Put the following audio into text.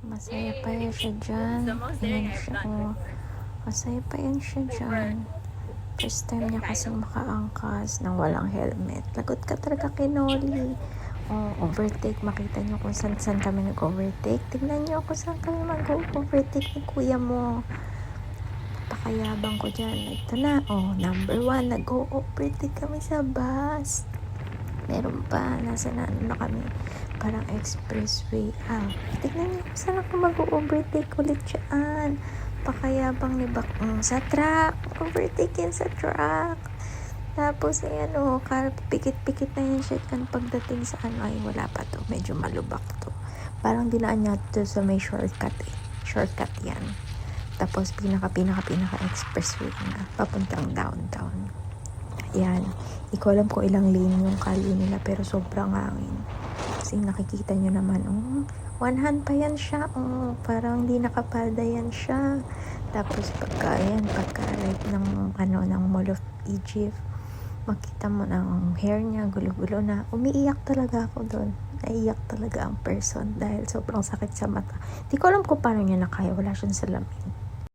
Masaya pa yan siya dyan. Ayan siya, oh. Masaya pa yan siya dyan. First time niya kasing makaangkas ng walang helmet. Lagot ka talaga kay Nolly. Oh, overtake. Makita niyo kung saan kami nag-overtake. Tingnan niyo kung saan kami mag-overtake ni kuya mo. Pakayabang ko dyan. Ito na. Oh, number 1. Nag-overtake kami sa bus. Meron pa. Nasa na kami. Parang expressway. Tingnan niyo kung saan ako mag-overtake ulit dyan. Pakayabang ni Bakong sa truck. Overtake yan sa truck. Tapos, ayan o, pikit-pikit na yan siya kan pagdating sa ay wala pa to. Medyo malubak to. Parang dinaan niya to sa may shortcut eh. Shortcut yan. Tapos, pinaka expressway na. Papuntang downtown. Ayan. Hindi ko alam kung ilang lane yung kalye nila, pero sobrang hangin. Kasi nakikita nyo naman, one hand pa yan siya, parang hindi nakapalda yan siya. Tapos pagka right ng Mall of Egypt, makita mo na ang hair niya, gulo-gulo na. Umiiyak talaga ako doon. Naiiyak talaga ang person dahil sobrang sakit sa mata. Hindi ko alam kung paano niya nakaya, wala siyang salamin.